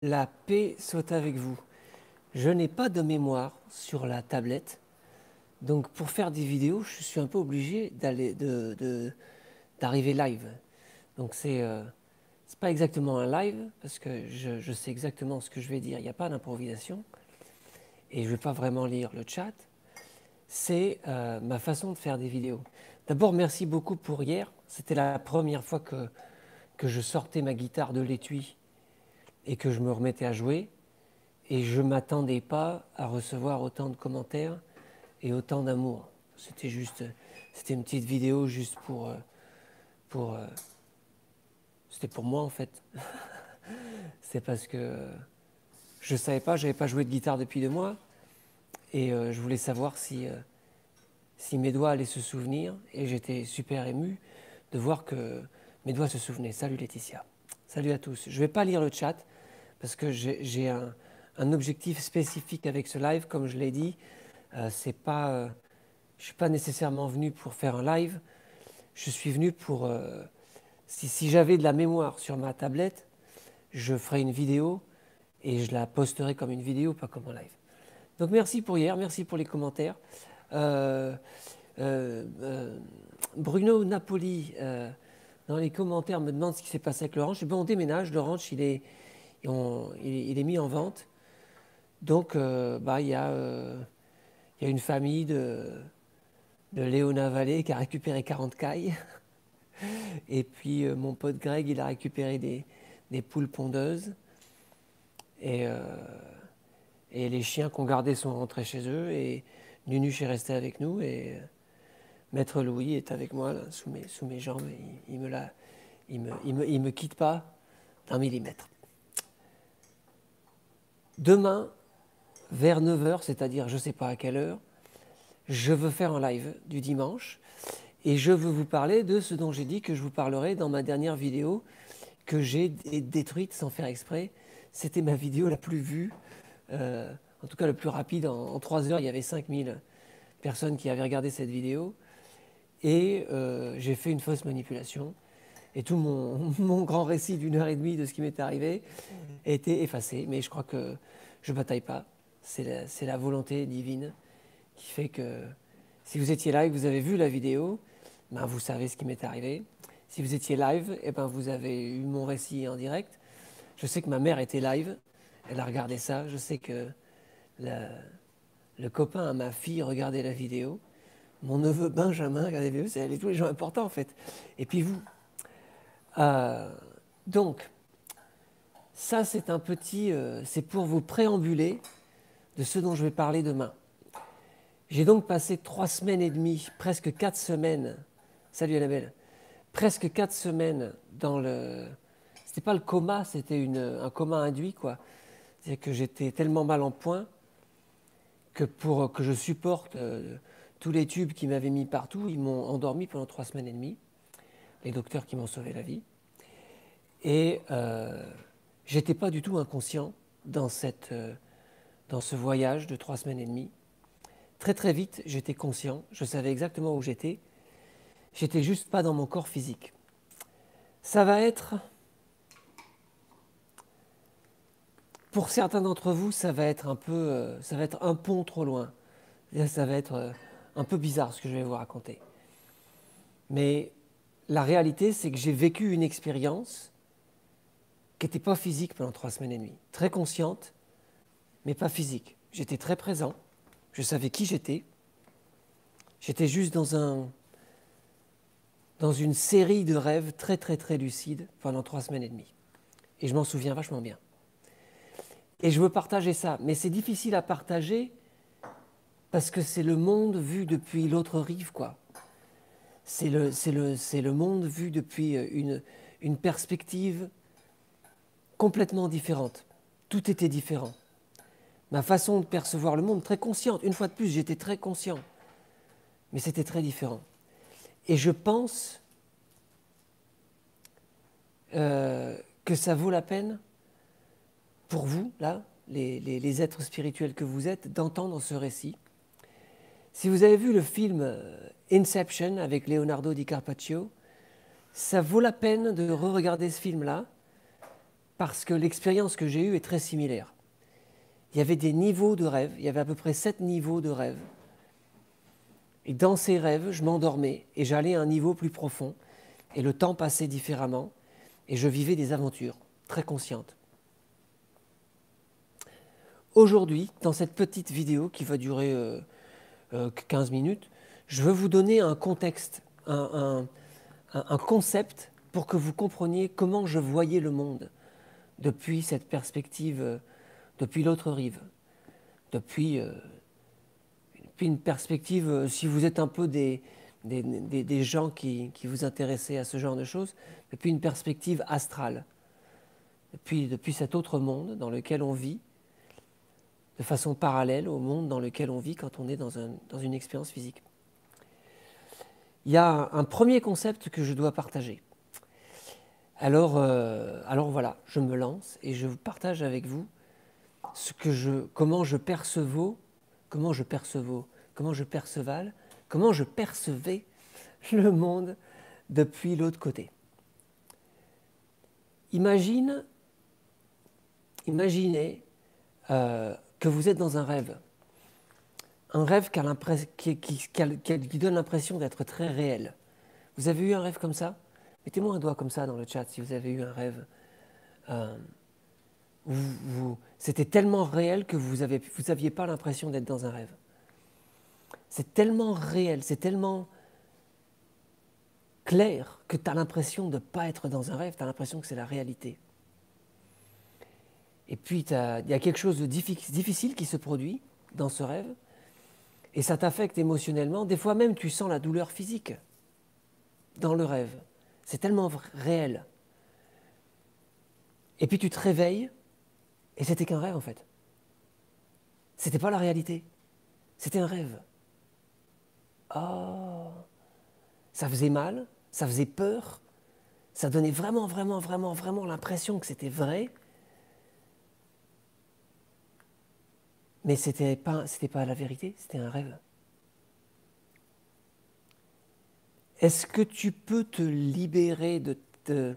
La paix soit avec vous. Je n'ai pas de mémoire sur la tablette, donc pour faire des vidéos, je suis un peu obligé d'arriver live. Donc c'est pas exactement un live, parce que je sais exactement ce que je vais dire, il n'y a pas d'improvisation, et je ne vais pas vraiment lire le chat. C'est ma façon de faire des vidéos. D'abord, merci beaucoup pour hier. C'était la première fois que je sortais ma guitare de l'étui et que je me remettais à jouer. Et je ne m'attendais pas à recevoir autant de commentaires et autant d'amour. C'était une petite vidéo juste pour c'était pour moi en fait. C'est parce que je ne savais pas, j'avais pas joué de guitare depuis 2 mois et je voulais savoir si mes doigts allaient se souvenir et j'étais super ému de voir que mes doigts se souvenaient. Salut Laetitia. Salut à tous. Je ne vais pas lire le chat parce que j'ai un objectif spécifique avec ce live, comme je l'ai dit. C'est pas, je ne suis pas nécessairement venu pour faire un live. Je suis venu pour... si j'avais de la mémoire sur ma tablette, je ferais une vidéo et je la posterai comme une vidéo, pas comme un live. Donc merci pour hier, merci pour les commentaires. Euh, euh, Bruno Napoli, dans les commentaires, me demande ce qui s'est passé avec le ranch. Eh bien, on déménage, le ranch, il est mis en vente. Donc, il y a une famille de Léona Vallée qui a récupéré 40 cailles. Et puis mon pote Greg, il a récupéré des poules pondeuses. Et, euh, et les chiens qu'on gardait sont rentrés chez eux. Et Nunuche est resté avec nous. Et Maître Louis est avec moi, là, sous mes jambes. Il me quitte pas d'un millimètre. Demain, vers 9h, c'est-à-dire je ne sais pas à quelle heure, je veux faire un live du dimanche. Et je veux vous parler de ce dont j'ai dit que je vous parlerai dans ma dernière vidéo que j'ai détruite sans faire exprès. C'était ma vidéo la plus vue, en tout cas le plus rapide. En 3 heures, il y avait 5000 personnes qui avaient regardé cette vidéo. Et j'ai fait une fausse manipulation. Et tout mon grand récit d'1 heure et demie de ce qui m'est arrivé était effacé. Mais je crois que je ne bataille pas. C'est la volonté divine qui fait que si vous étiez live, vous avez vu la vidéo, ben vous savez ce qui m'est arrivé. Si vous étiez live, eh ben vous avez eu mon récit en direct. Je sais que ma mère était live, elle a regardé ça. Je sais que le copain à ma fille regardait la vidéo. Mon neveu Benjamin regardait la vidéo. C'est tous les gens importants en fait. Et puis vous. Euh, donc, ça c'est un petit... c'est pour vous préambuler de ce dont je vais parler demain. J'ai donc passé 3 semaines et demie, presque 4 semaines, salut Annabelle, presque 4 semaines dans le... C'était pas le coma, c'était un coma induit, quoi. C'est que j'étais tellement mal en point que pour que je supporte tous les tubes qui m'avaient mis partout, ils m'ont endormi pendant 3 semaines et demie, les docteurs qui m'ont sauvé la vie. Et j'étais pas du tout inconscient dans ce voyage de 3 semaines et demie. Très très vite, j'étais conscient, je savais exactement où j'étais. J'étais juste pas dans mon corps physique. Ça va être, pour certains d'entre vous, ça va être un pont trop loin. Ça va être un peu bizarre ce que je vais vous raconter. Mais la réalité, c'est que j'ai vécu une expérience qui n'était pas physique pendant 3 semaines et demie. Très consciente, mais pas physique. J'étais très présent, je savais qui j'étais. J'étais juste dans une série de rêves très très très lucides pendant 3 semaines et demie. Et je m'en souviens vachement bien. Et je veux partager ça, mais c'est difficile à partager parce que c'est le monde vu depuis l'autre rive, quoi. C'est le monde vu depuis une perspective complètement différente. Tout était différent. Ma façon de percevoir le monde, très consciente. Une fois de plus, j'étais très conscient. Mais c'était très différent. Et je pense que ça vaut la peine pour vous, là, les êtres spirituels que vous êtes, d'entendre ce récit. Si vous avez vu le film Inception avec Leonardo DiCaprio, ça vaut la peine de re-regarder ce film-là parce que l'expérience que j'ai eue est très similaire. Il y avait des niveaux de rêve, il y avait à peu près 7 niveaux de rêve. Et dans ces rêves, je m'endormais et j'allais à un niveau plus profond et le temps passait différemment et je vivais des aventures très conscientes. Aujourd'hui, dans cette petite vidéo qui va durer 15 minutes, je veux vous donner un contexte, un concept pour que vous compreniez comment je voyais le monde depuis cette perspective, depuis l'autre rive, depuis une perspective, si vous êtes un peu des gens qui vous intéressaient à ce genre de choses, depuis une perspective astrale, depuis cet autre monde dans lequel on vit, de façon parallèle au monde dans lequel on vit quand on est dans une expérience physique. Il y a un premier concept que je dois partager. Alors voilà, je me lance et je partage avec vous comment je percevais le monde depuis l'autre côté. Imaginez que vous êtes dans un rêve qui donne l'impression d'être très réel. Vous avez eu un rêve comme ça? Mettez-moi un doigt comme ça dans le chat si vous avez eu un rêve où c'était tellement réel que vous n'aviez pas l'impression d'être dans un rêve. C'est tellement réel, c'est tellement clair que tu as l'impression de ne pas être dans un rêve, tu as l'impression que c'est la réalité. Et puis il y a quelque chose de difficile qui se produit dans ce rêve et ça t'affecte émotionnellement. Des fois même tu sens la douleur physique dans le rêve. C'est tellement réel. Et puis tu te réveilles et c'était qu'un rêve en fait. C'était pas la réalité. C'était un rêve. Oh, ça faisait mal, ça faisait peur, ça donnait vraiment l'impression que c'était vrai. Mais c'était pas la vérité, c'était un rêve. Est-ce que tu peux te libérer de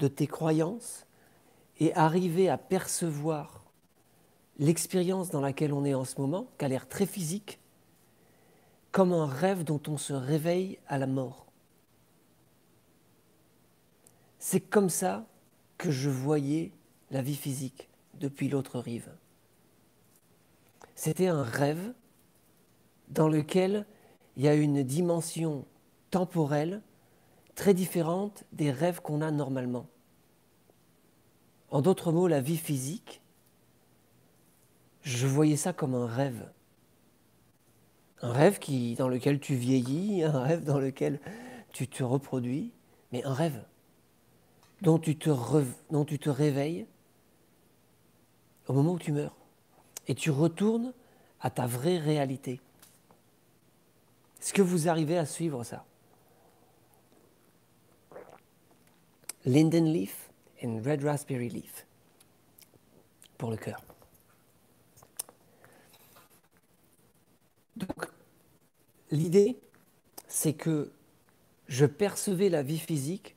tes croyances et arriver à percevoir l'expérience dans laquelle on est en ce moment, qui a l'air très physique, comme un rêve dont on se réveille à la mort? C'est comme ça que je voyais la vie physique depuis l'autre rive. C'était un rêve dans lequel il y a une dimension temporelle très différente des rêves qu'on a normalement. En d'autres mots, la vie physique, je voyais ça comme un rêve. Un rêve dans lequel tu vieillis, un rêve dans lequel tu te reproduis, mais un rêve dont tu te réveilles au moment où tu meurs. Et tu retournes à ta vraie réalité. Est-ce que vous arrivez à suivre ça? Linden leaf and red raspberry leaf pour le cœur. Donc, l'idée, c'est que je percevais la vie physique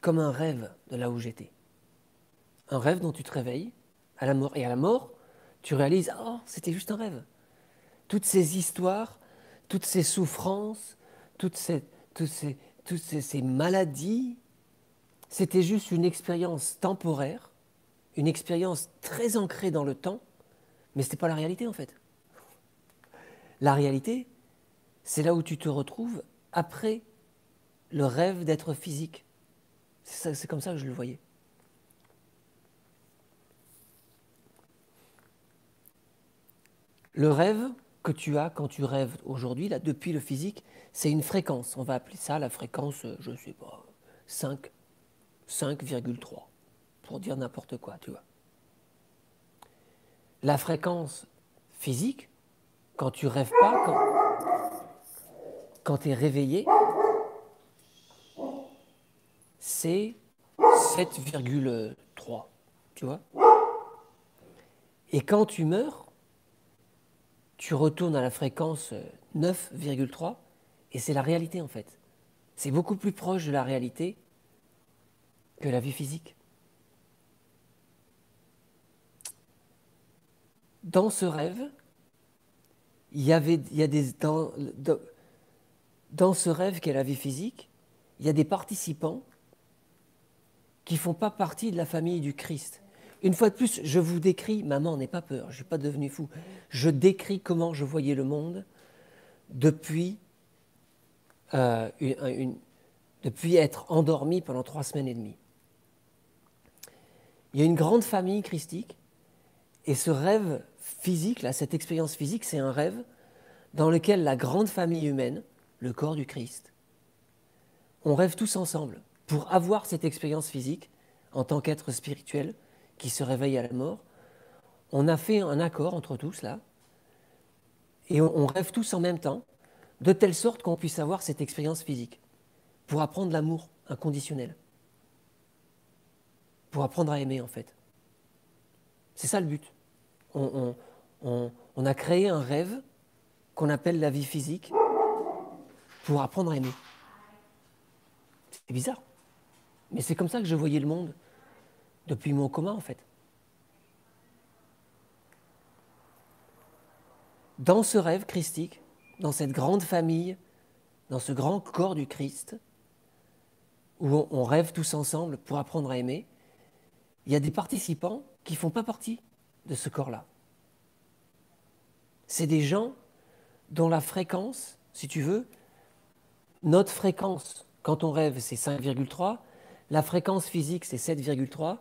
comme un rêve de là où j'étais. Un rêve dont tu te réveilles à la mort. Et à la mort, tu réalises, oh, c'était juste un rêve. Toutes ces histoires, toutes ces souffrances, toutes ces maladies, c'était juste une expérience temporaire, une expérience très ancrée dans le temps, mais ce n'était pas la réalité en fait. La réalité, c'est là où tu te retrouves après le rêve d'être physique. C'est comme ça que je le voyais. Le rêve que tu as quand tu rêves aujourd'hui, là, depuis le physique, c'est une fréquence. On va appeler ça la fréquence, je ne sais pas, 5,3, pour dire n'importe quoi, tu vois. La fréquence physique, quand tu rêves pas, quand tu es réveillé, c'est 7,3, tu vois. Et quand tu meurs, tu retournes à la fréquence 9,3 et c'est la réalité en fait. C'est beaucoup plus proche de la réalité que la vie physique. dans ce rêve, il y a des, dans ce rêve qu'est la vie physique, il y a des participants qui ne font pas partie de la famille du Christ. Une fois de plus, je vous décris, maman, n'aie pas peur, je ne suis pas devenu fou, je décris comment je voyais le monde depuis, depuis être endormi pendant 3 semaines et demie. Il y a une grande famille christique, et ce rêve physique, là, cette expérience physique, c'est un rêve dans lequel la grande famille humaine, le corps du Christ, on rêve tous ensemble pour avoir cette expérience physique en tant qu'être spirituel qui se réveille à la mort. On a fait un accord entre tous là, et on rêve tous en même temps, de telle sorte qu'on puisse avoir cette expérience physique, pour apprendre l'amour inconditionnel, pour apprendre à aimer en fait. C'est ça le but. On a créé un rêve qu'on appelle la vie physique pour apprendre à aimer. C'est bizarre, mais c'est comme ça que je voyais le monde depuis mon coma en fait. Dans ce rêve christique, dans cette grande famille, dans ce grand corps du Christ, où on rêve tous ensemble pour apprendre à aimer, il y a des participants qui ne font pas partie de ce corps-là. C'est des gens dont la fréquence, si tu veux, notre fréquence, quand on rêve, c'est 5,3, la fréquence physique, c'est 7,3,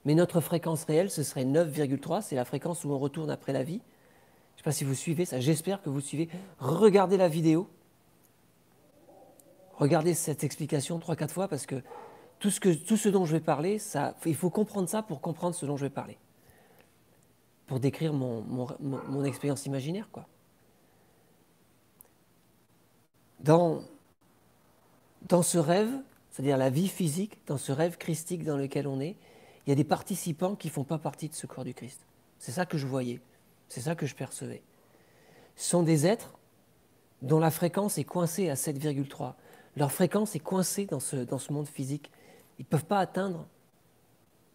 mais notre fréquence réelle, ce serait 9,3, c'est la fréquence où on retourne après la vie. Je ne sais pas si vous suivez ça, j'espère que vous suivez. Regardez la vidéo, regardez cette explication 3-4 fois, parce que tout ce dont je vais parler, il faut comprendre ça pour comprendre ce dont je vais parler. Pour décrire mon expérience imaginaire, quoi. Dans ce rêve, c'est-à-dire la vie physique, dans ce rêve christique dans lequel on est, il y a des participants qui ne font pas partie de ce corps du Christ. C'est ça que je voyais, c'est ça que je percevais. Ce sont des êtres dont la fréquence est coincée à 7,3. Leur fréquence est coincée dans ce monde physique. Ils ne peuvent pas atteindre.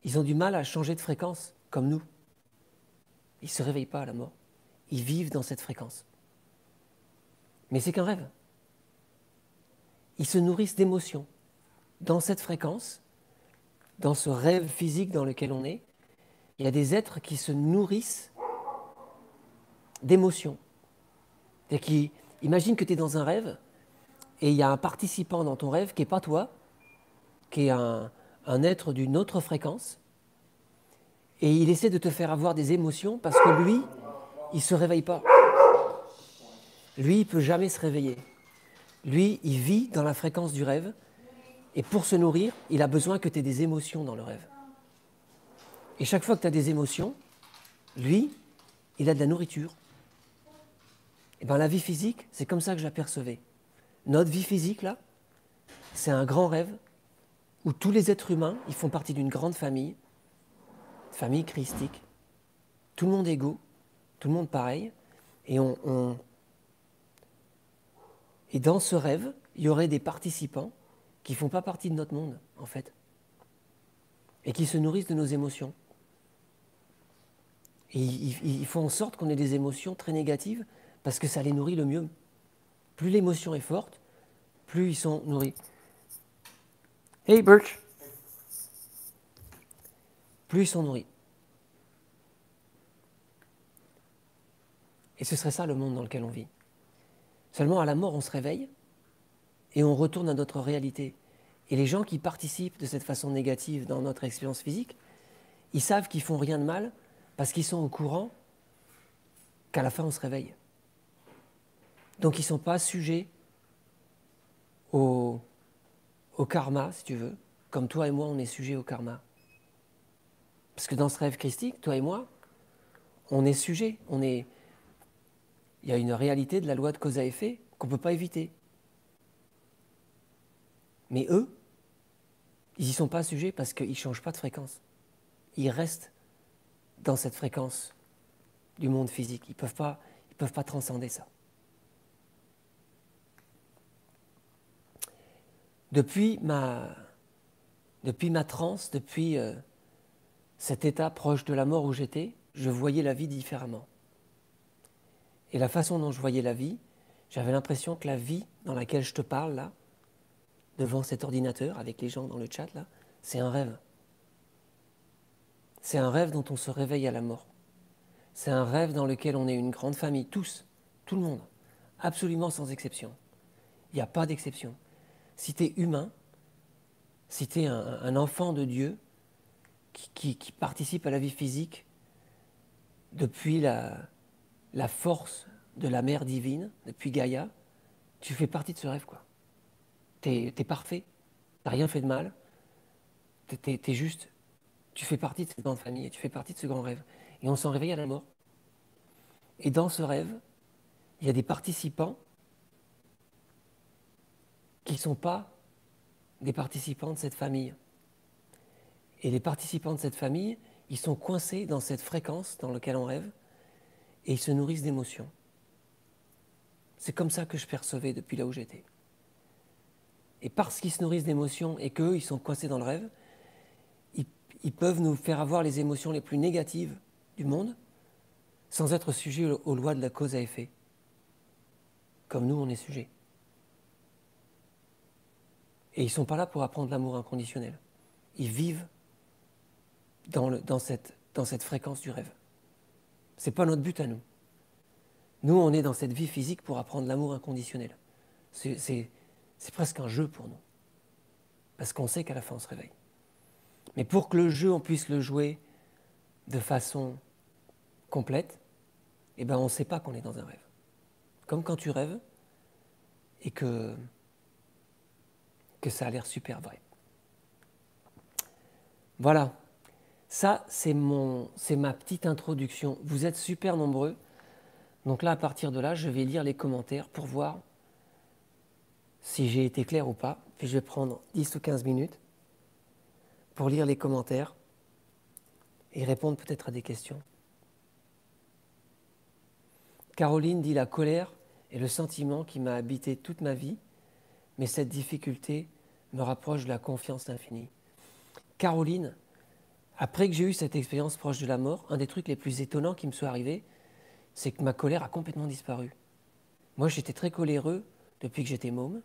Ils ont du mal à changer de fréquence, comme nous. Ils ne se réveillent pas à la mort. Ils vivent dans cette fréquence. Mais c'est qu'un rêve. Ils se nourrissent d'émotions. Dans cette fréquence, dans ce rêve physique dans lequel on est, il y a des êtres qui se nourrissent d'émotions. Imagine que tu es dans un rêve et il y a un participant dans ton rêve qui n'est pas toi, qui est un être d'une autre fréquence, et il essaie de te faire avoir des émotions parce que lui, il ne se réveille pas. Lui, il ne peut jamais se réveiller. Lui, il vit dans la fréquence du rêve, et pour se nourrir, il a besoin que tu aies des émotions dans le rêve. Et chaque fois que tu as des émotions, lui, il a de la nourriture. Et bien la vie physique, c'est comme ça que je la percevais. Notre vie physique, là, c'est un grand rêve où tous les êtres humains, ils font partie d'une grande famille christique, tout le monde égaux, tout le monde pareil, et et dans ce rêve, il y aurait des participants qui ne font pas partie de notre monde, en fait, et qui se nourrissent de nos émotions. Et ils font en sorte qu'on ait des émotions très négatives, parce que ça les nourrit le mieux. Plus l'émotion est forte, plus ils sont nourris. Hey Birch! Plus ils sont nourris. Et ce serait ça le monde dans lequel on vit. Seulement à la mort, on se réveille et on retourne à notre réalité. Et les gens qui participent de cette façon négative dans notre expérience physique, ils savent qu'ils font rien de mal parce qu'ils sont au courant qu'à la fin on se réveille. Donc ils ne sont pas sujets au karma, si tu veux, comme toi et moi on est sujets au karma. Parce que dans ce rêve christique, toi et moi, on est sujets, il y a une réalité de la loi de cause à effet qu'on ne peut pas éviter. Mais eux, ils n'y sont pas sujets parce qu'ils ne changent pas de fréquence. Ils restent dans cette fréquence du monde physique. Ils ne peuvent pas transcender ça. Depuis ma transe, depuis cet état proche de la mort où j'étais, je voyais la vie différemment. Et la façon dont je voyais la vie, j'avais l'impression que la vie dans laquelle je te parle là, devant cet ordinateur, avec les gens dans le chat là, c'est un rêve. C'est un rêve dont on se réveille à la mort. C'est un rêve dans lequel on est une grande famille, tous, tout le monde, absolument sans exception. Il n'y a pas d'exception. Si tu es humain, si tu es un enfant de Dieu qui participe à la vie physique depuis la force de la mère divine, depuis Gaïa, tu fais partie de ce rêve, quoi. T'es parfait, t'as rien fait de mal, t'es juste, tu fais partie de cette grande famille, et tu fais partie de ce grand rêve. Et on s'en réveille à la mort. Et dans ce rêve, il y a des participants qui ne sont pas des participants de cette famille. Et les participants de cette famille, ils sont coincés dans cette fréquence dans laquelle on rêve, et ils se nourrissent d'émotions. C'est comme ça que je percevais depuis là où j'étais. Et parce qu'ils se nourrissent d'émotions et qu'eux, ils sont coincés dans le rêve, ils peuvent nous faire avoir les émotions les plus négatives du monde sans être sujets aux lois de la cause à effet. Comme nous, on est sujets. Et ils ne sont pas là pour apprendre l'amour inconditionnel. Ils vivent dans cette fréquence du rêve. Ce n'est pas notre but à nous. Nous, on est dans cette vie physique pour apprendre l'amour inconditionnel. C'est presque un jeu pour nous. Parce qu'on sait qu'à la fin, on se réveille. Mais pour que le jeu, on puisse le jouer de façon complète, eh ben, on ne sait pas qu'on est dans un rêve. Comme quand tu rêves et que ça a l'air super vrai. Voilà. Ça, c'est ma petite introduction. Vous êtes super nombreux. Donc là, à partir de là, je vais lire les commentaires pour voir si j'ai été clair ou pas. Puis je vais prendre 10 ou 15 minutes pour lire les commentaires et répondre peut-être à des questions. Caroline dit « La colère est le sentiment qui m'a habité toute ma vie, mais cette difficulté me rapproche de la confiance infinie. » Caroline, après que j'ai eu cette expérience proche de la mort, un des trucs les plus étonnants qui me soit arrivé, c'est que ma colère a complètement disparu. Moi, j'étais très coléreux depuis que j'étais môme.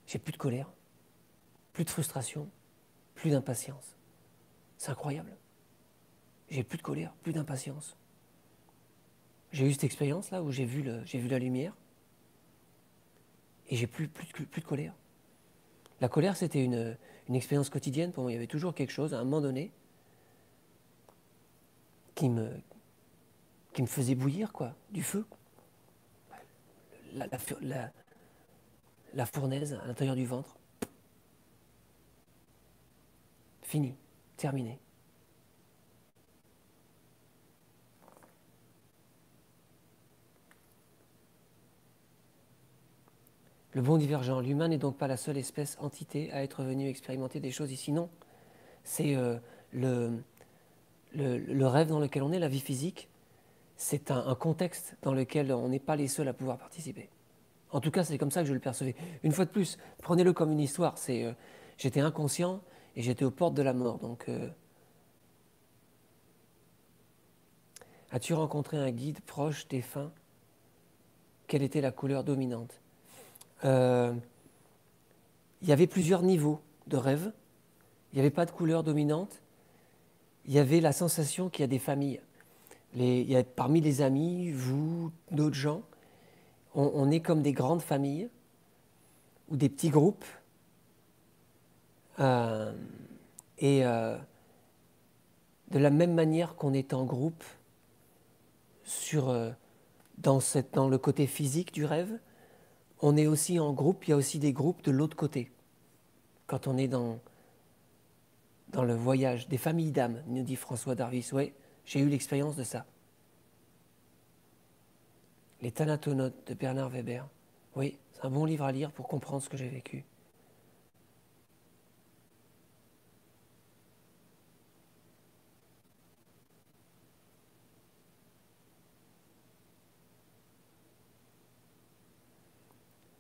J'ai plus de colère, plus de frustration, plus d'impatience. C'est incroyable. J'ai plus de colère, plus d'impatience. J'ai eu cette expérience-là où j'ai vu la lumière et j'ai plus de colère. La colère, c'était une expérience quotidienne pour moi. Il y avait toujours quelque chose, à un moment donné, qui me faisait bouillir, quoi, du feu. La fournaise à l'intérieur du ventre. Fini, terminé. Le bon divergent, l'humain n'est donc pas la seule espèce entité à être venue expérimenter des choses ici. Non, c'est le rêve dans lequel on est, la vie physique, c'est un contexte dans lequel on n'est pas les seuls à pouvoir participer. En tout cas, c'est comme ça que je le percevais. Une fois de plus, prenez-le comme une histoire. J'étais inconscient et j'étais aux portes de la mort. Donc, as-tu rencontré un guide proche, défunt? Quelle était la couleur dominante? Il y avait plusieurs niveaux de rêve. Il n'y avait pas de couleur dominante. Il y avait la sensation qu'il y a des familles. Parmi les amis, vous, d'autres gens, on est comme des grandes familles ou des petits groupes. De la même manière qu'on est en groupe dans le côté physique du rêve, on est aussi en groupe, il y a aussi des groupes de l'autre côté. Quand on est dans le voyage des familles d'âmes, nous dit François Darvis, oui, j'ai eu l'expérience de ça. Les Thanatonautes de Bernard Weber, oui, c'est un bon livre à lire pour comprendre ce que j'ai vécu.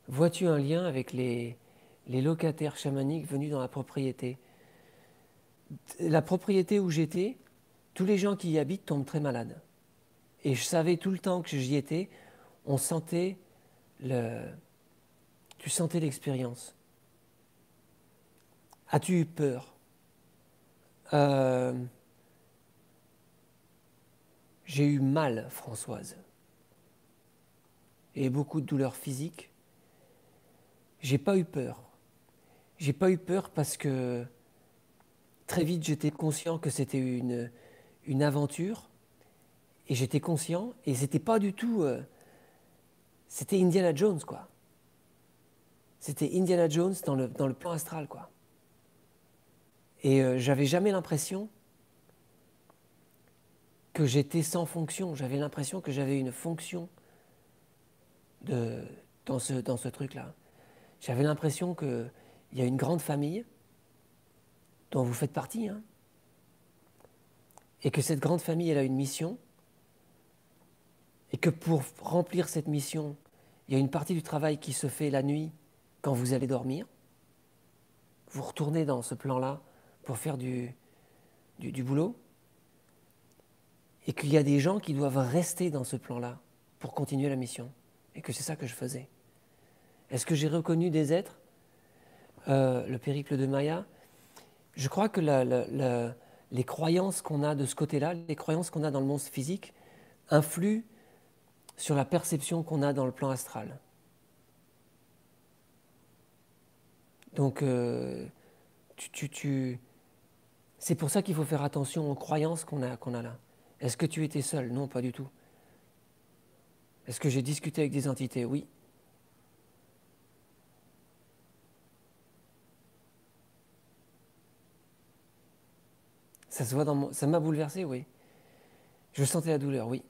Vois-tu un lien avec les locataires chamaniques venus dans la propriété? La propriété où j'étais, tous les gens qui y habitent tombent très malades. Et je savais tout le temps que j'y étais, on sentait tu sentais l'expérience. As-tu eu peur? J'ai eu mal, Françoise. Et beaucoup de douleurs physiques. J'ai pas eu peur. J'ai pas eu peur parce que très vite j'étais conscient que c'était une aventure. Et j'étais conscient, et c'était pas du tout. C'était Indiana Jones, quoi. C'était Indiana Jones dans le plan astral, quoi. Et j'avais jamais l'impression que j'étais sans fonction. J'avais l'impression que j'avais une fonction dans ce truc-là. J'avais l'impression qu'il y a une grande famille dont vous faites partie, hein, et que cette grande famille, elle a une mission, et que pour remplir cette mission, il y a une partie du travail qui se fait la nuit quand vous allez dormir. Vous retournez dans ce plan-là pour faire du boulot, et qu'il y a des gens qui doivent rester dans ce plan-là pour continuer la mission, et que c'est ça que je faisais. Est-ce que j'ai reconnu des êtres? Le périple de Maya, je crois que les croyances qu'on a de ce côté-là, les croyances qu'on a dans le monde physique, influent sur la perception qu'on a dans le plan astral. Donc, c'est pour ça qu'il faut faire attention aux croyances qu'on a là. Est-ce que tu étais seul? Non, pas du tout. Est-ce que j'ai discuté avec des entités? Oui. Ça se voit ça m'a bouleversé, oui. Je sentais la douleur, oui.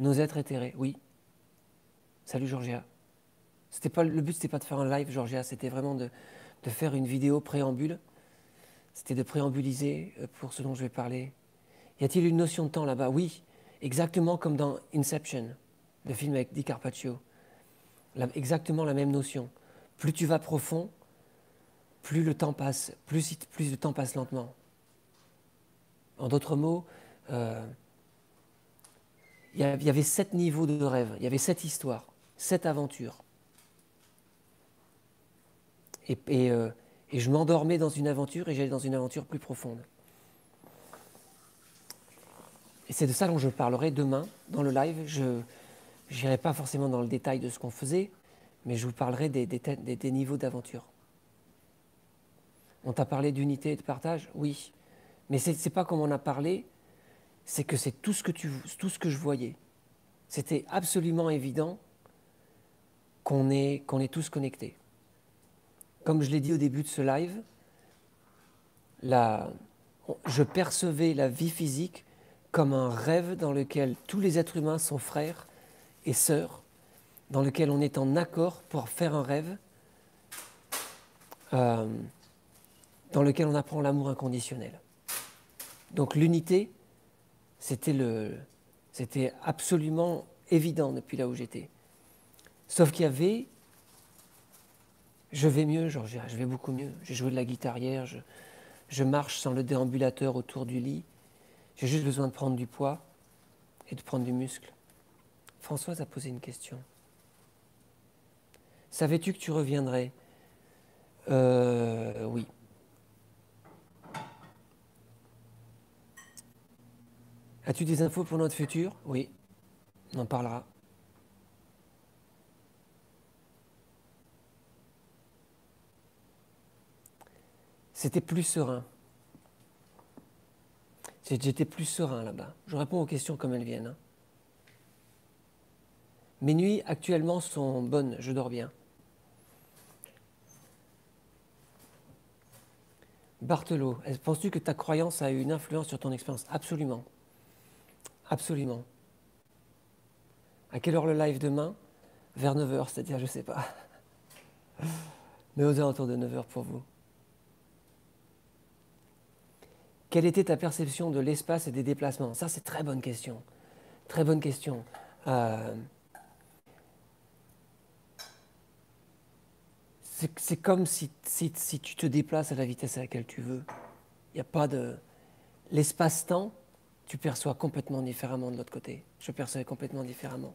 Nos êtres éthérés, oui. Salut Georgia. Le but, c'était pas de faire un live, Georgia, c'était vraiment de faire une vidéo préambule. C'était de préambuliser pour ce dont je vais parler. Y a-t-il une notion de temps là-bas? Oui, exactement comme dans Inception, le film avec Di Carpaccio. Exactement la même notion. Plus tu vas profond, plus le temps passe, plus le temps passe lentement. En d'autres mots, il y avait 7 niveaux de rêve, il y avait 7 histoires, 7 aventures. Et je m'endormais dans une aventure et j'allais dans une aventure plus profonde. Et c'est de ça dont je parlerai demain dans le live. Je n'irai pas forcément dans le détail de ce qu'on faisait, mais je vous parlerai des niveaux d'aventure. On t'a parlé d'unité et de partage? Oui. Mais ce n'est pas comme on a parlé, c'est que c'est tout ce que je voyais. C'était absolument évident qu'on est tous connectés. Comme je l'ai dit au début de ce live, je percevais la vie physique comme un rêve dans lequel tous les êtres humains sont frères et sœurs, dans lequel on est en accord pour faire un rêve, dans lequel on apprend l'amour inconditionnel. Donc l'unité, c'était absolument évident depuis là où j'étais. Sauf qu'il y avait, je vais mieux, Georgia, je vais beaucoup mieux. J'ai joué de la guitare hier, je marche sans le déambulateur autour du lit. J'ai juste besoin de prendre du poids et de prendre du muscle. Françoise a posé une question. Savais-tu que tu reviendrais? Oui. As-tu des infos pour notre futur? Oui. On en parlera. C'était plus serein. J'étais plus serein là-bas. Je réponds aux questions comme elles viennent. Mes nuits actuellement sont bonnes, je dors bien. Barthelot, penses-tu que ta croyance a eu une influence sur ton expérience? Absolument. Absolument. À quelle heure le live demain? Vers 9h, c'est-à-dire, je ne sais pas. Mais aux alentours de 9h pour vous. Quelle était ta perception de l'espace et des déplacements? Ça, c'est très bonne question. Très bonne question. c'est comme si tu te déplaces à la vitesse à laquelle tu veux. Il n'y a pas de... L'espace-temps, tu perçois complètement différemment de l'autre côté. Je percevais complètement différemment.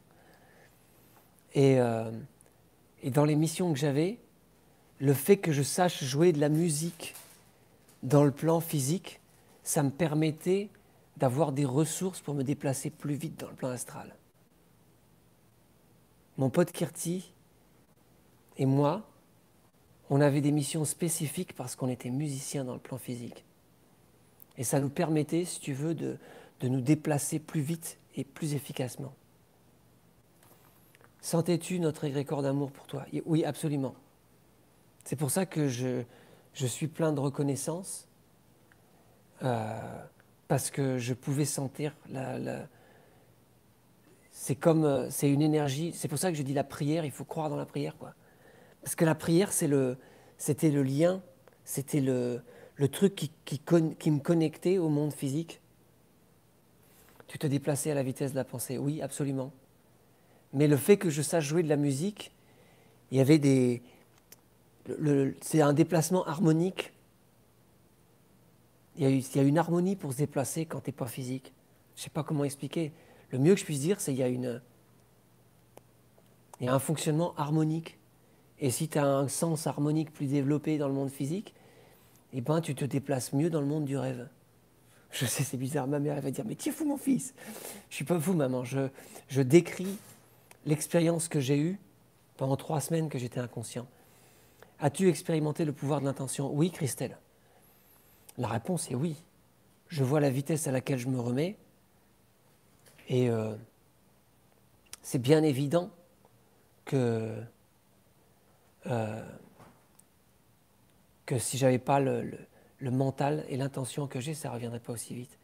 Et dans les missions que j'avais, le fait que je sache jouer de la musique dans le plan physique, ça me permettait d'avoir des ressources pour me déplacer plus vite dans le plan astral. Mon pote Kirti et moi, on avait des missions spécifiques parce qu'on était musiciens dans le plan physique. Et ça nous permettait, si tu veux, de nous déplacer plus vite et plus efficacement. Sentais-tu notre égrégore d'amour pour toi? Oui, absolument. C'est pour ça que je suis plein de reconnaissance, parce que je pouvais sentir c'est une énergie. C'est pour ça que je dis la prière, il faut croire dans la prière, quoi. Parce que la prière, c'était le lien, c'était le truc qui me connectait au monde physique. Tu te déplaçais à la vitesse de la pensée, oui, absolument. Mais le fait que je sache jouer de la musique, il y avait c'est un déplacement harmonique. Il y a une harmonie pour se déplacer quand tu n'es pas physique. Je ne sais pas comment expliquer. Le mieux que je puisse dire, c'est qu'il y a un fonctionnement harmonique. Et si tu as un sens harmonique plus développé dans le monde physique, eh ben, tu te déplaces mieux dans le monde du rêve. Je sais, c'est bizarre. Ma mère, elle va dire, mais tu es fou, mon fils. Je ne suis pas fou, maman. Je décris l'expérience que j'ai eue pendant 3 semaines que j'étais inconscient. As-tu expérimenté le pouvoir de l'intention? Oui, Christelle. La réponse est oui. Je vois la vitesse à laquelle je me remets. Et c'est bien évident que si je n'avais pas le mental et l'intention que j'ai, ça ne reviendrait pas aussi vite.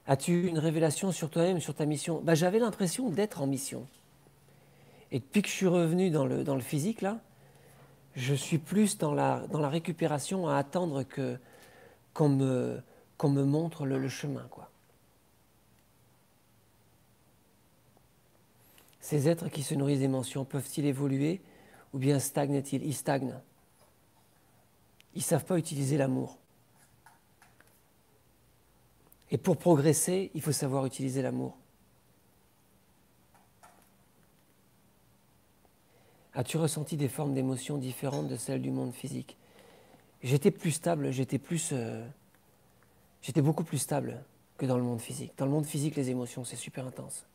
As-tu eu une révélation sur toi-même, sur ta mission? J'avais l'impression d'être en mission. Et depuis que je suis revenu dans le physique, là, je suis plus dans la récupération à attendre qu'on me montre le chemin, quoi. Ces êtres qui se nourrissent d'émotions peuvent-ils évoluer ou bien stagnent-ils? Ils stagnent. Ils ne savent pas utiliser l'amour. Et pour progresser, il faut savoir utiliser l'amour. As-tu ressenti des formes d'émotions différentes de celles du monde physique? J'étais plus stable, j'étais beaucoup plus stable que dans le monde physique. Dans le monde physique, les émotions, c'est super intense.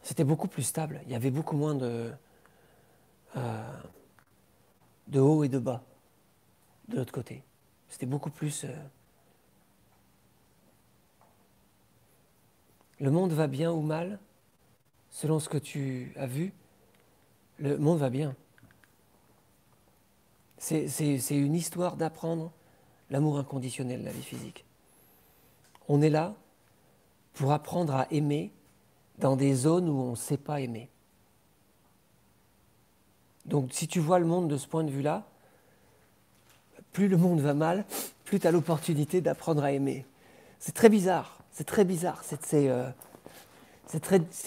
C'était beaucoup plus stable. Il y avait beaucoup moins de haut et de bas de l'autre côté. C'était beaucoup plus... Le monde va bien ou mal, selon ce que tu as vu, le monde va bien. C'est une histoire d'apprendre l'amour inconditionnel, la vie physique. On est là pour apprendre à aimer dans des zones où on ne sait pas aimer. Donc si tu vois le monde de ce point de vue-là, plus le monde va mal, plus tu as l'opportunité d'apprendre à aimer. C'est très bizarre, c'est très bizarre, c'est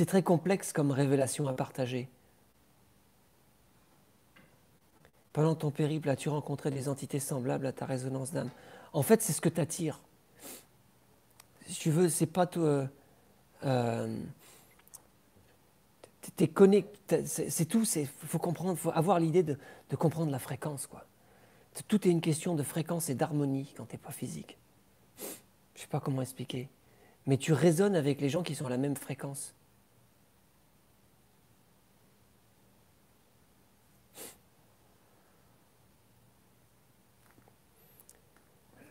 très complexe comme révélation à partager. Pendant ton périple, as-tu rencontré des entités semblables à ta résonance d'âme? En fait, c'est ce que tu attires. Si tu veux, c'est pas toi... t'es connecté, c'est tout, il faut comprendre, faut avoir l'idée de comprendre la fréquence, quoi. Tout est une question de fréquence et d'harmonie quand tu n'es pas physique. Je ne sais pas comment expliquer. Mais tu résonnes avec les gens qui sont à la même fréquence.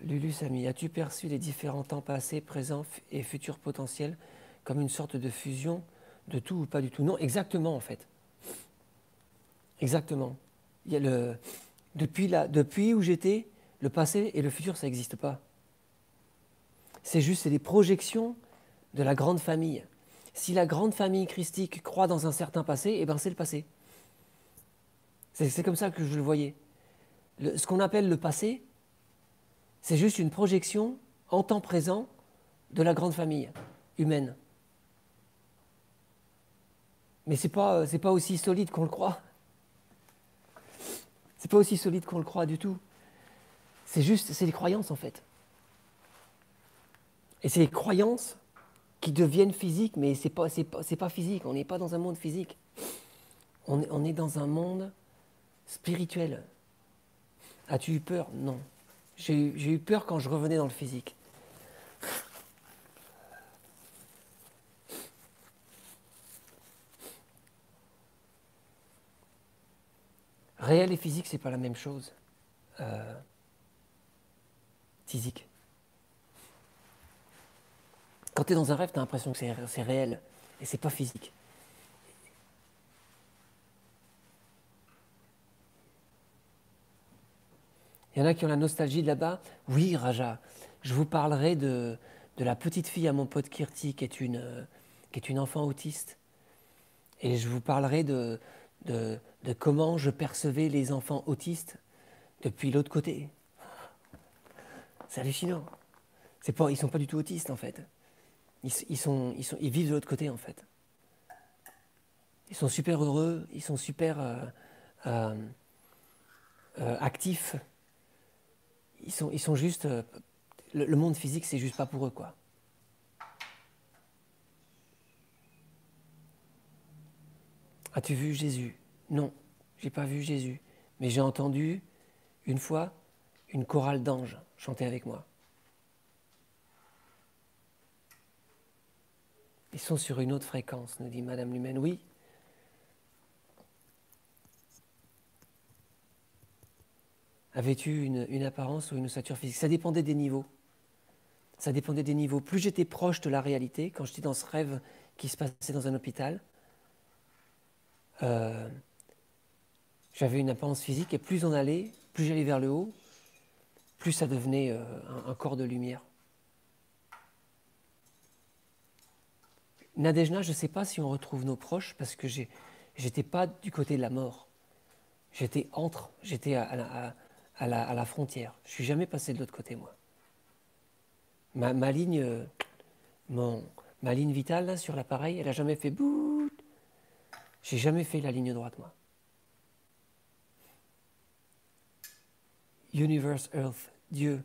Lulu Samy, as-tu perçu les différents temps passés, présents et futurs potentiels comme une sorte de fusion de tout ou pas du tout? Non, exactement en fait. Exactement. Il y a depuis où j'étais, le passé et le futur, ça n'existe pas. C'est des projections de la grande famille. Si la grande famille christique croit dans un certain passé, eh ben c'est le passé. C'est comme ça que je le voyais. Ce qu'on appelle le passé, c'est juste une projection en temps présent de la grande famille humaine. Mais c'est pas aussi solide qu'on le croit. C'est pas aussi solide qu'on le croit du tout. C'est juste, c'est les croyances en fait. Et c'est les croyances qui deviennent physiques, mais c'est pas physique. On n'est pas dans un monde physique. On est dans un monde spirituel. As-tu eu peur? Non. J'ai eu peur quand je revenais dans le physique. Réel et physique, c'est pas la même chose. Physique. Quand tu es dans un rêve, tu as l'impression que c'est réel et c'est pas physique. Il y en a qui ont la nostalgie de là-bas. Oui, Raja, je vous parlerai de la petite fille à mon pote Kirti qui est une enfant autiste. Et je vous parlerai de comment je percevais les enfants autistes depuis l'autre côté. C'est hallucinant. Ils ne sont pas du tout autistes en fait. Ils vivent de l'autre côté en fait. Ils sont super heureux, ils sont super actifs. Ils sont juste... le monde physique, c'est juste pas pour eux, quoi. As-tu vu Jésus? Non, j'ai pas vu Jésus. Mais j'ai entendu, une fois, une chorale d'anges chanter avec moi. Ils sont sur une autre fréquence, nous dit Madame Lumen. Oui. Avais-tu une apparence ou une ossature physique? Ça dépendait des niveaux. Ça dépendait des niveaux. Plus j'étais proche de la réalité, quand j'étais dans ce rêve qui se passait dans un hôpital, j'avais une apparence physique et plus on allait, plus j'allais vers le haut, plus ça devenait un corps de lumière. Nadejna, je ne sais pas si on retrouve nos proches parce que j'étais pas du côté de la mort. J'étais à la frontière. Je ne suis jamais passé de l'autre côté, moi. Ma ligne vitale là, sur l'appareil, elle n'a jamais fait bout. J'ai jamais fait la ligne droite, moi. Universe, Earth, Dieu.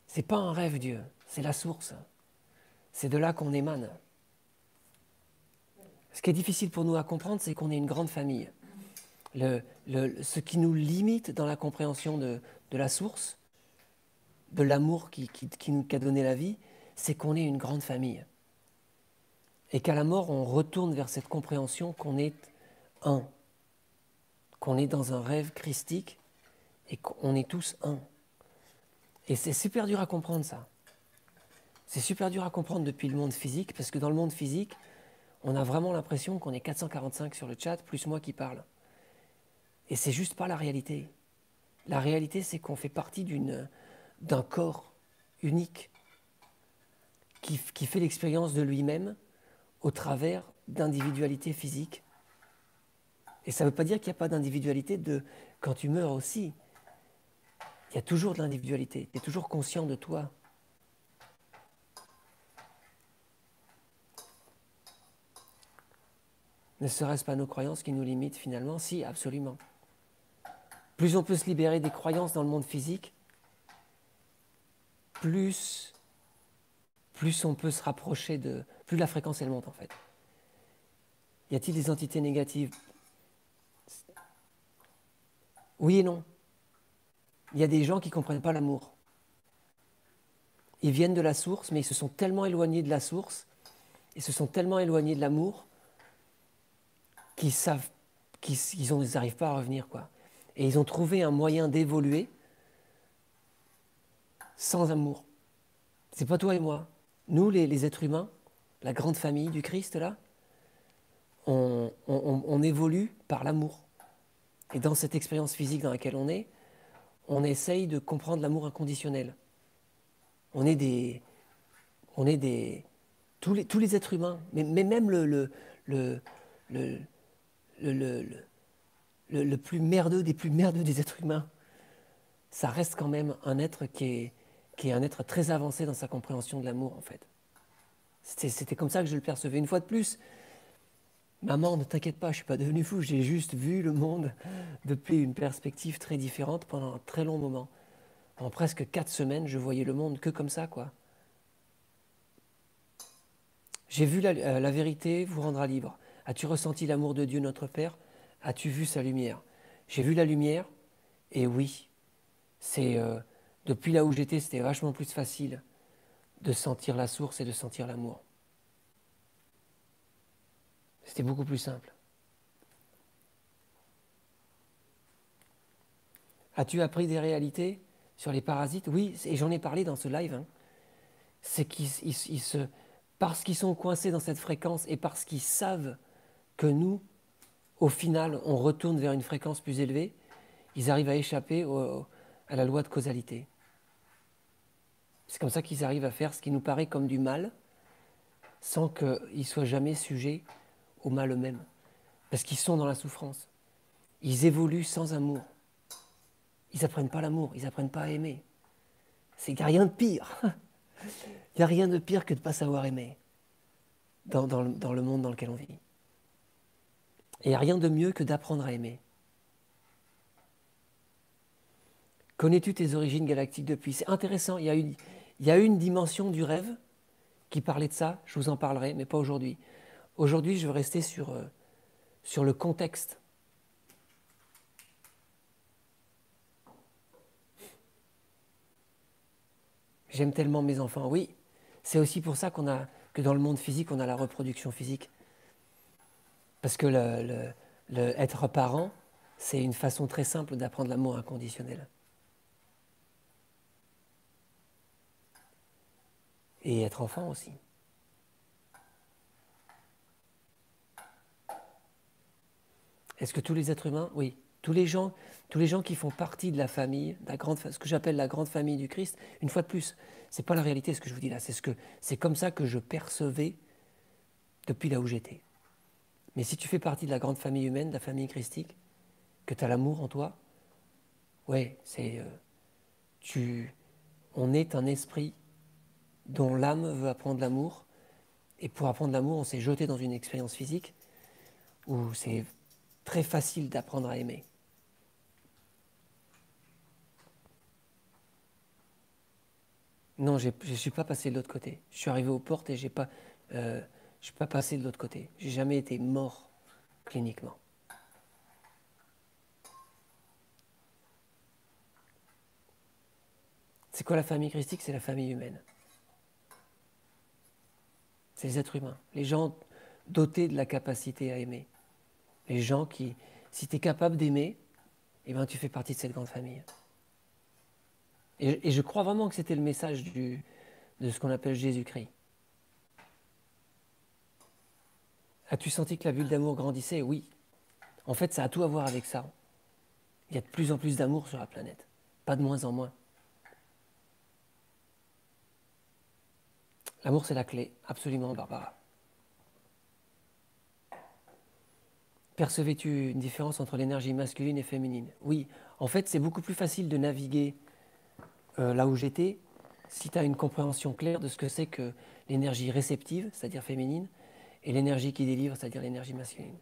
C'est pas un rêve, Dieu. C'est la source. C'est de là qu'on émane. Ce qui est difficile pour nous à comprendre, c'est qu'on est une grande famille. Ce qui nous limite dans la compréhension de la source, de l'amour qui nous a donné la vie, c'est qu'on est une grande famille. Et qu'à la mort, on retourne vers cette compréhension qu'on est un, qu'on est dans un rêve christique et qu'on est tous un. Et c'est super dur à comprendre ça. C'est super dur à comprendre depuis le monde physique, parce que dans le monde physique, on a vraiment l'impression qu'on est 445 sur le chat, plus moi qui parle. Et c'est juste pas la réalité. La réalité, c'est qu'on fait partie d'un corps unique qui fait l'expérience de lui-même au travers d'individualités physiques. Et ça ne veut pas dire qu'il n'y a pas d'individualité quand tu meurs aussi. Il y a toujours de l'individualité. Tu es toujours conscient de toi. Ne serait-ce pas nos croyances qui nous limitent finalement? Si, absolument. Plus on peut se libérer des croyances dans le monde physique, plus on peut se rapprocher plus la fréquence elle monte en fait. Y a-t-il des entités négatives? Oui et non. Il y a des gens qui ne comprennent pas l'amour. Ils viennent de la source, mais ils se sont tellement éloignés de la source, ils se sont tellement éloignés de l'amour, qu'ils n'arrivent pas à revenir, quoi. Et ils ont trouvé un moyen d'évoluer sans amour. C'est pas toi et moi. Nous, les êtres humains, la grande famille du Christ, là, on évolue par l'amour. Et dans cette expérience physique dans laquelle on essaye de comprendre l'amour inconditionnel. Tous les êtres humains, mais même le plus merdeux des êtres humains, ça reste quand même un être qui est un être très avancé dans sa compréhension de l'amour, en fait. C'était comme ça que je le percevais. Une fois de plus, Maman, ne t'inquiète pas, je ne suis pas devenu fou, j'ai juste vu le monde depuis une perspective très différente pendant un très long moment. Pendant presque 4 semaines, je voyais le monde que comme ça, quoi. J'ai vu la vérité vous rendra libre. As-tu ressenti l'amour de Dieu notre Père? As-tu vu sa lumière? J'ai vu la lumière, et oui, c'est depuis là où j'étais, c'était vachement plus facile de sentir la source et de sentir l'amour. C'était beaucoup plus simple. As-tu appris des réalités sur les parasites? Oui, et j'en ai parlé dans ce live. Hein. C'est parce qu'ils sont coincés dans cette fréquence et parce qu'ils savent que nous, au final, on retourne vers une fréquence plus élevée, ils arrivent à échapper à la loi de causalité. C'est comme ça qu'ils arrivent à faire ce qui nous paraît comme du mal, sans qu'ils soient jamais sujets au mal eux-mêmes. Parce qu'ils sont dans la souffrance. Ils évoluent sans amour. Ils n'apprennent pas l'amour, ils n'apprennent pas à aimer. Il n'y a rien de pire. Il n'y a rien de pire que de ne pas savoir aimer dans le monde dans lequel on vit. Et il n'y a rien de mieux que d'apprendre à aimer. Connais-tu tes origines galactiques depuis? C'est intéressant, il y a une dimension du rêve qui parlait de ça, je vous en parlerai, mais pas aujourd'hui. Aujourd'hui, je veux rester sur le contexte. J'aime tellement mes enfants, oui. C'est aussi pour ça que dans le monde physique, on a la reproduction physique. Parce que être parent, c'est une façon très simple d'apprendre l'amour inconditionnel. Et être enfant aussi. Est-ce que tous les êtres humains? Oui. Tous les gens qui font partie de la famille, ce que j'appelle la grande famille du Christ, une fois de plus, ce n'est pas la réalité ce que je vous dis là, c'est comme ça que je percevais depuis là où j'étais. Mais si tu fais partie de la grande famille humaine, de la famille christique, que tu as l'amour en toi, ouais, on est un esprit dont l'âme veut apprendre l'amour, et pour apprendre l'amour, on s'est jeté dans une expérience physique où c'est très facile d'apprendre à aimer. Non, je ne suis pas passé de l'autre côté. Je suis arrivé aux portes et je ne suis pas passé de l'autre côté. J'ai jamais été mort cliniquement. C'est quoi la famille christique? C'est la famille humaine. C'est les êtres humains. Les gens dotés de la capacité à aimer. Les gens qui, si tu es capable d'aimer, eh ben, tu fais partie de cette grande famille. Et je crois vraiment que c'était le message de ce qu'on appelle Jésus-Christ. As-tu senti que la bulle d'amour grandissait? Oui. En fait, ça a tout à voir avec ça. Il y a de plus en plus d'amour sur la planète, pas de moins en moins. L'amour, c'est la clé, absolument, Barbara. Percevais-tu une différence entre l'énergie masculine et féminine? Oui. En fait, c'est beaucoup plus facile de naviguer là où j'étais si tu as une compréhension claire de ce que c'est que l'énergie réceptive, c'est-à-dire féminine, et l'énergie qui délivre, c'est-à-dire l'énergie masculine.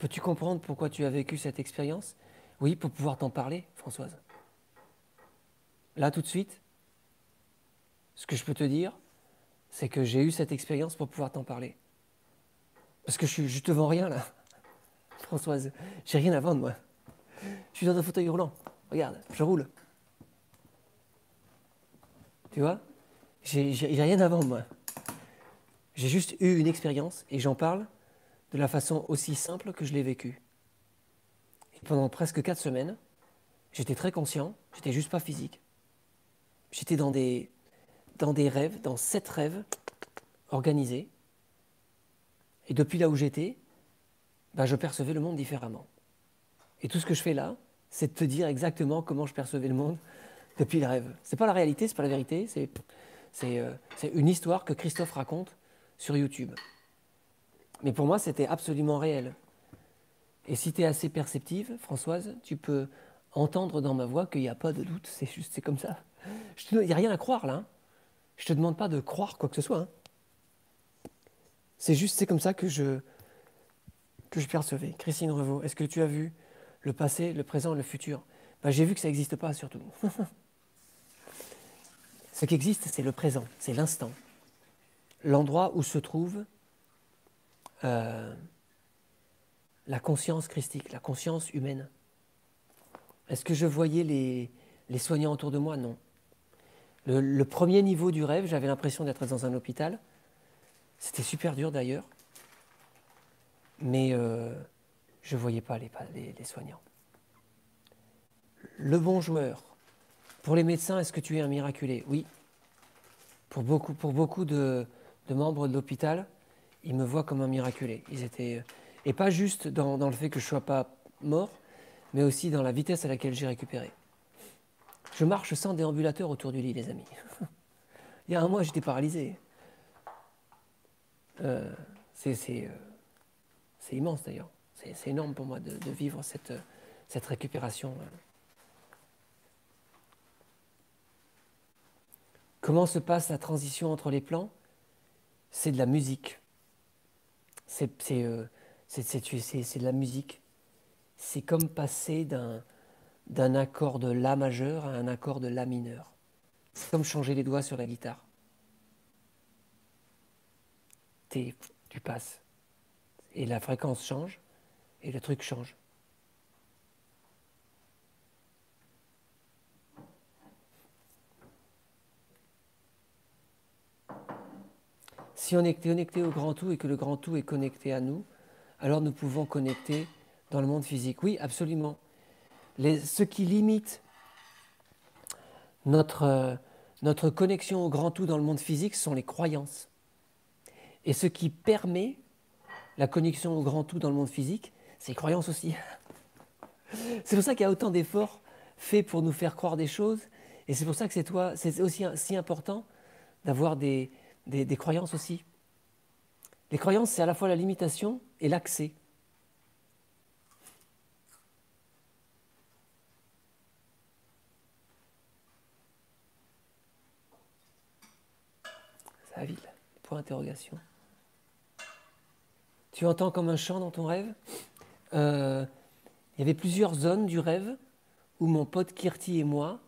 Peux-tu comprendre pourquoi tu as vécu cette expérience? Oui, pour pouvoir t'en parler, Françoise. Là, tout de suite, ce que je peux te dire, c'est que j'ai eu cette expérience pour pouvoir t'en parler. Parce que je te vends rien, là, Françoise. J'ai rien à vendre, moi. Je suis dans un fauteuil roulant. Regarde, je roule. Tu vois? J'ai rien à vendre, moi. J'ai juste eu une expérience et j'en parle de la façon aussi simple que je l'ai vécue. Et pendant presque 4 semaines, j'étais très conscient, j'étais juste pas physique. J'étais dans des rêves, dans 7 rêves organisés. Et depuis là où j'étais, je percevais le monde différemment. Et tout ce que je fais là, c'est de te dire exactement comment je percevais le monde depuis le rêve. C'est pas la réalité, c'est pas la vérité, c'est une histoire que Christophe raconte sur YouTube. Mais pour moi, c'était absolument réel. Et si tu es assez perceptive, Françoise, tu peux entendre dans ma voix qu'il n'y a pas de doute, c'est comme ça. Il n'y a rien à croire là. Hein. Je ne te demande pas de croire quoi que ce soit. Hein. C'est comme ça que je percevais. Christine Revaux, est-ce que tu as vu le passé, le présent, le futur? Ben, j'ai vu que ça n'existe pas surtout. Ce qui existe, c'est le présent, c'est l'instant. L'endroit où se trouve la conscience christique, la conscience humaine. Est-ce que je voyais les soignants autour de moi? Non. Le premier niveau du rêve, j'avais l'impression d'être dans un hôpital. C'était super dur d'ailleurs. Mais je ne voyais pas les soignants. Le bon joueur. Pour les médecins, est-ce que tu es un miraculé? Oui. Pour beaucoup de membres de l'hôpital, ils me voient comme un miraculé. Ils étaient, et pas juste dans le fait que je ne sois pas mort, mais aussi dans la vitesse à laquelle j'ai récupéré. Je marche sans déambulateur autour du lit, les amis. Il y a un mois, j'étais paralysé. C'est immense d'ailleurs. C'est énorme pour moi de vivre cette récupération. Comment se passe la transition entre les plans? C'est de la musique. C'est de la musique. C'est comme passer d'un accord de La majeur à un accord de La mineur. C'est comme changer les doigts sur la guitare. Tu passes. Et la fréquence change, et le truc change. Si on est connecté au grand tout et que le grand tout est connecté à nous, alors nous pouvons connecter dans le monde physique. Oui, absolument. Ce qui limite notre connexion au grand tout dans le monde physique, ce sont les croyances. Et ce qui permet la connexion au grand tout dans le monde physique, c'est les croyances aussi. C'est pour ça qu'il y a autant d'efforts faits pour nous faire croire des choses. Et c'est pour ça que c'est aussi si important d'avoir des croyances aussi. Les croyances, c'est à la fois la limitation et l'accès. Ça va vite, là. Point d'interrogation. Tu entends comme un chant dans ton rêve? Il y avait plusieurs zones du rêve où mon pote Kirti et moi,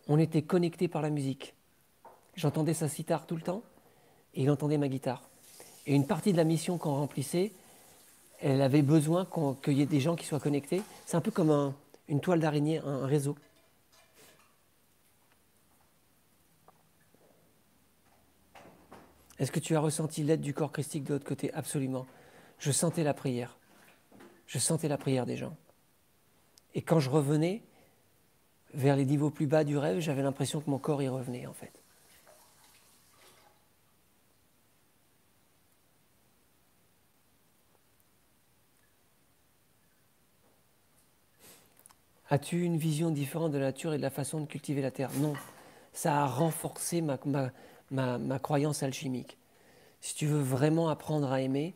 on était connectés par la musique. J'entendais sa sitar tout le temps et il entendait ma guitare. Et une partie de la mission qu'on remplissait, elle avait besoin qu'il y ait des gens qui soient connectés. C'est un peu comme une toile d'araignée, un réseau. Est-ce que tu as ressenti l'aide du corps christique de l'autre côté? Absolument. Je sentais la prière. Je sentais la prière des gens. Et quand je revenais vers les niveaux plus bas du rêve, j'avais l'impression que mon corps y revenait en fait. As-tu une vision différente de la nature et de la façon de cultiver la terre? Non. Ça a renforcé ma croyance alchimique. Si tu veux vraiment apprendre à aimer,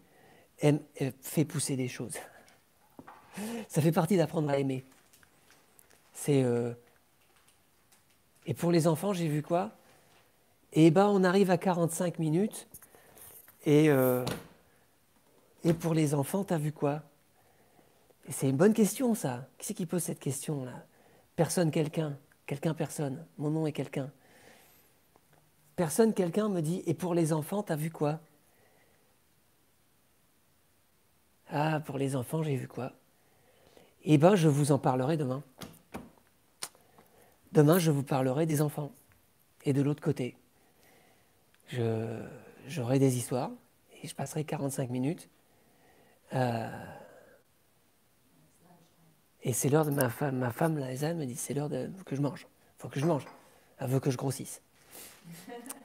fais pousser des choses. Ça fait partie d'apprendre à aimer. Et pour les enfants, j'ai vu quoi? Eh ben, on arrive à 45 minutes. Et pour les enfants, t'as vu quoi? Et c'est une bonne question, ça. Qui c'est qui pose cette question-là? Personne, quelqu'un. Quelqu'un, personne. Mon nom est quelqu'un. Personne, quelqu'un me dit, et pour les enfants, t'as vu quoi? Ah, pour les enfants, j'ai vu quoi? Eh ben, je vous en parlerai demain. Demain, je vous parlerai des enfants. Et de l'autre côté, j'aurai des histoires et je passerai 45 minutes. Et c'est l'heure de ma femme, la Ezanne, me dit, c'est l'heure que je mange. Il faut que je mange. Elle veut que je grossisse.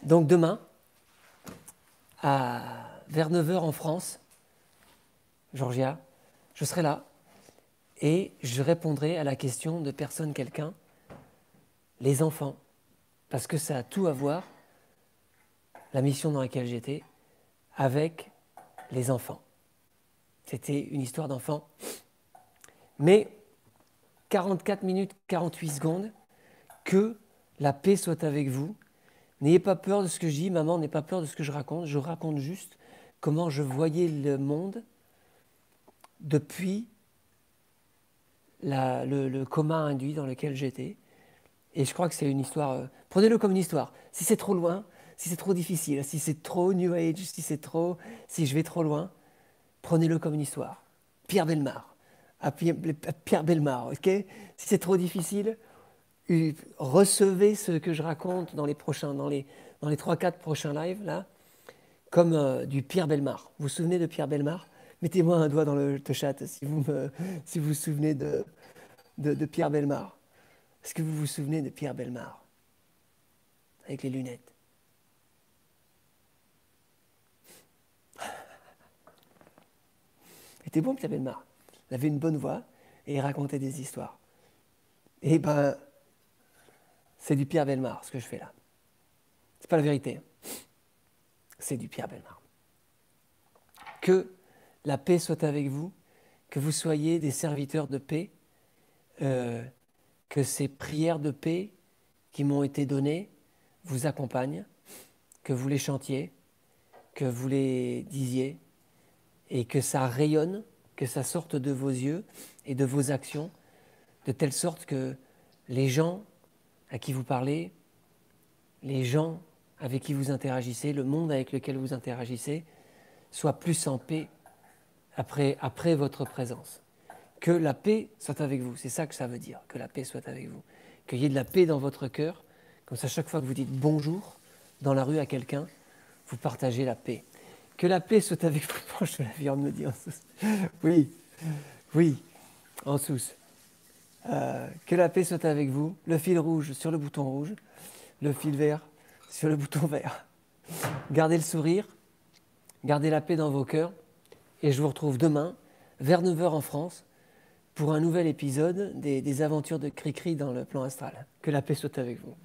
Donc demain, vers 9h en France, Georgia, je serai là et je répondrai à la question de personne, quelqu'un, les enfants. Parce que ça a tout à voir, la mission dans laquelle j'étais, avec les enfants. C'était une histoire d'enfant. Mais 44 minutes, 48 secondes, que la paix soit avec vous. N'ayez pas peur de ce que je dis, maman, n'ayez pas peur de ce que je raconte juste comment je voyais le monde depuis le coma induit dans lequel j'étais. Et je crois que c'est une histoire, prenez-le comme une histoire. Si c'est trop loin, si c'est trop difficile, si c'est trop New Age, si je vais trop loin, prenez-le comme une histoire. Pierre Bellemare, Pierre Bellemare, ok? Si c'est trop difficile, recevez ce que je raconte dans les 3-4 prochains lives, là, comme du Pierre Bellemare. Vous vous souvenez de Pierre Bellemare? Mettez-moi un doigt dans le chat si vous vous souvenez de Pierre Bellemare. Est-ce que vous vous souvenez de Pierre Bellemare? Avec les lunettes. Il était bon, Pierre Bellemare. Il avait une bonne voix et il racontait des histoires. Et ben, c'est du Pierre Bellemare, ce que je fais là. C'est pas la vérité. C'est du Pierre Bellemare. Que la paix soit avec vous, que vous soyez des serviteurs de paix, que ces prières de paix qui m'ont été données vous accompagnent, que vous les chantiez, que vous les disiez, et que ça rayonne, que ça sorte de vos yeux et de vos actions, de telle sorte que les gens à qui vous parlez, les gens avec qui vous interagissez, le monde avec lequel vous interagissez, soient plus en paix après votre présence. Que la paix soit avec vous, c'est ça que ça veut dire, que la paix soit avec vous. Qu'il y ait de la paix dans votre cœur, comme ça chaque fois que vous dites bonjour dans la rue à quelqu'un, vous partagez la paix. Que la paix soit avec vous, proche de la viande, me dit en sous. Oui, en sous. Que la paix soit avec vous, le fil rouge sur le bouton rouge, le fil vert sur le bouton vert. Gardez le sourire, gardez la paix dans vos cœurs, et je vous retrouve demain, vers 9h en France, pour un nouvel épisode des aventures de Cricri dans le plan astral. Que la paix soit avec vous.